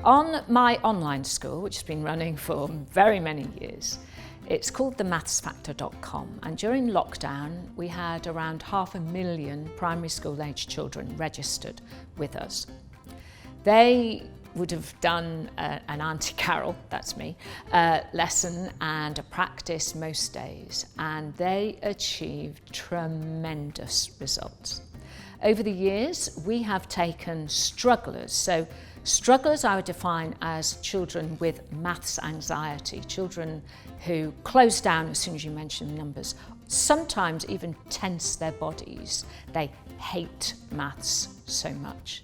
On my online school, which has been running for very many years, it's called themathsfactor.com, and during lockdown we had around 500,000 primary school age children registered with us. They would have done an Auntie Carol, that's me, lesson and a practice most days, and they achieved tremendous results. Over the years, we have taken strugglers. So strugglers I would define as children with maths anxiety, children who close down as soon as you mention numbers, sometimes even tense their bodies. They hate maths so much.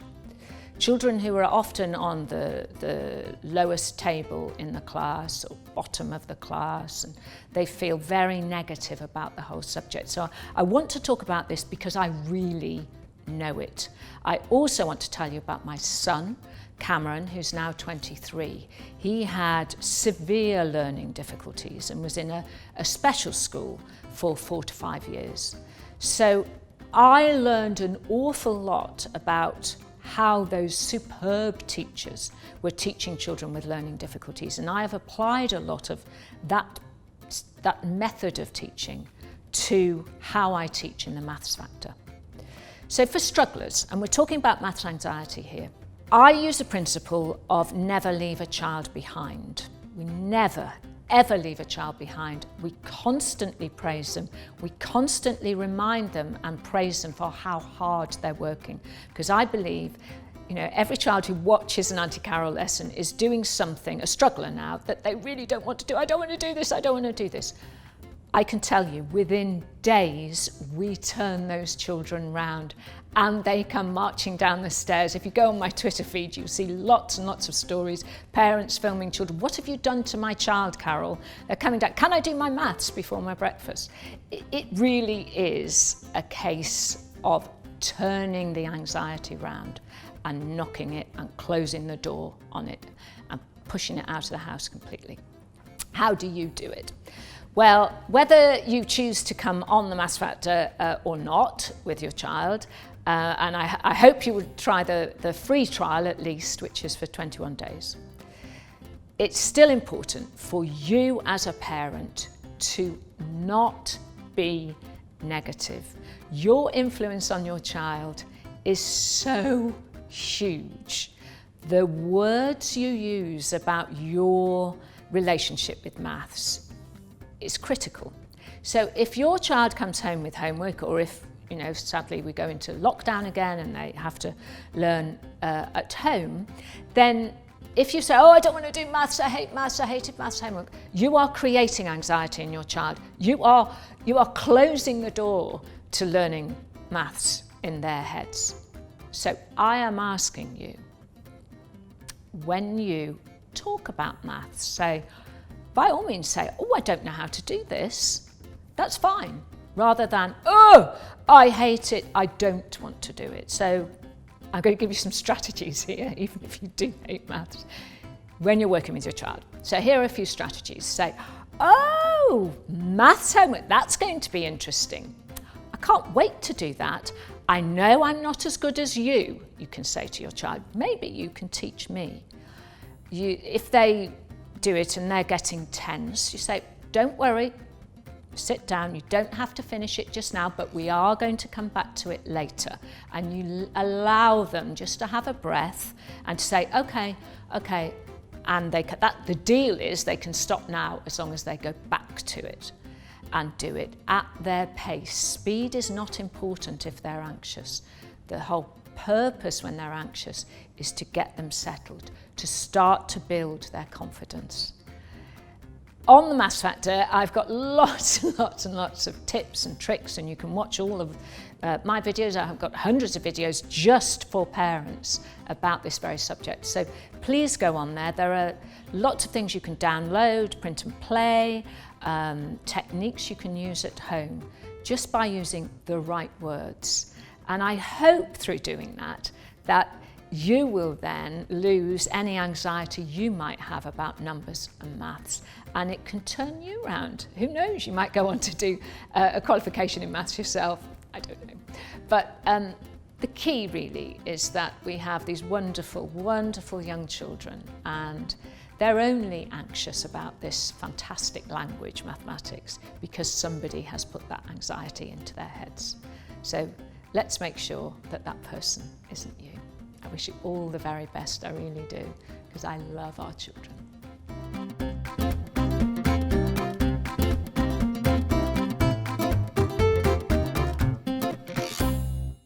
Children who are often on the lowest table in the class or bottom of the class, and they feel very negative about the whole subject. So I want to talk about this because I really know it. I also want to tell you about my son, Cameron, who's now 23. He had severe learning difficulties and was in a special school for 4 to 5 years. So I learned an awful lot about how those superb teachers were teaching children with learning difficulties, and I have applied a lot of that method of teaching to how I teach in the Maths Factor. So for strugglers, and we're talking about maths anxiety here, I use the principle of never leave a child behind. We never, ever leave a child behind. We constantly praise them. We constantly remind them and praise them for how hard they're working. Because I believe, every child who watches an Auntie Carol lesson is doing something, a struggler now, that they really don't want to do. I don't want to do this, I don't want to do this. I can tell you, within days, we turn those children round and they come marching down the stairs. If you go on my Twitter feed, you'll see lots and lots of stories, parents filming children. What have you done to my child, Carol? They're coming down. Can I do my maths before my breakfast? It really is a case of turning the anxiety round and knocking it and closing the door on it and pushing it out of the house completely. How do you do it? Well, whether you choose to come on the Maths Factor or not with your child, and I hope you would try the free trial at least, which is for 21 days. It's still important for you as a parent to not be negative. Your influence on your child is so huge. The words you use about your relationship with maths is critical. So if your child comes home with homework, or if, sadly we go into lockdown again and they have to learn at home, then if you say, I don't want to do maths, I hate maths, I hated maths homework, you are creating anxiety in your child. You are closing the door to learning maths in their heads. So I am asking you, when you talk about maths, say, by all means say, I don't know how to do this. That's fine. Rather than, I hate it, I don't want to do it. So I'm going to give you some strategies here, even if you do hate maths, when you're working with your child. So here are a few strategies. Say, maths homework, that's going to be interesting. I can't wait to do that. I know I'm not as good as you can say to your child. Maybe you can teach me. If they do it and they're getting tense, you say, don't worry, sit down, you don't have to finish it just now, but we are going to come back to it later. And you allow them just to have a breath and to say, okay, and the deal is they can stop now as long as they go back to it and do it at their pace. Speed is not important if they're anxious. The whole purpose when they're anxious is to get them settled, to start to build their confidence. On the Maths Factor, I've got lots and lots and lots of tips and tricks, and you can watch all of my videos. I've got hundreds of videos just for parents about this very subject. So please go on there. There are lots of things you can download, print and play, techniques you can use at home just by using the right words. And I hope through doing that you will then lose any anxiety you might have about numbers and maths, and it can turn you around. Who knows, you might go on to do a qualification in maths yourself, I don't know. But The key really is that we have these wonderful, wonderful young children, and they're only anxious about this fantastic language, mathematics, because somebody has put that anxiety into their heads. So let's make sure that that person isn't you. I wish you all the very best, I really do, because I love our children.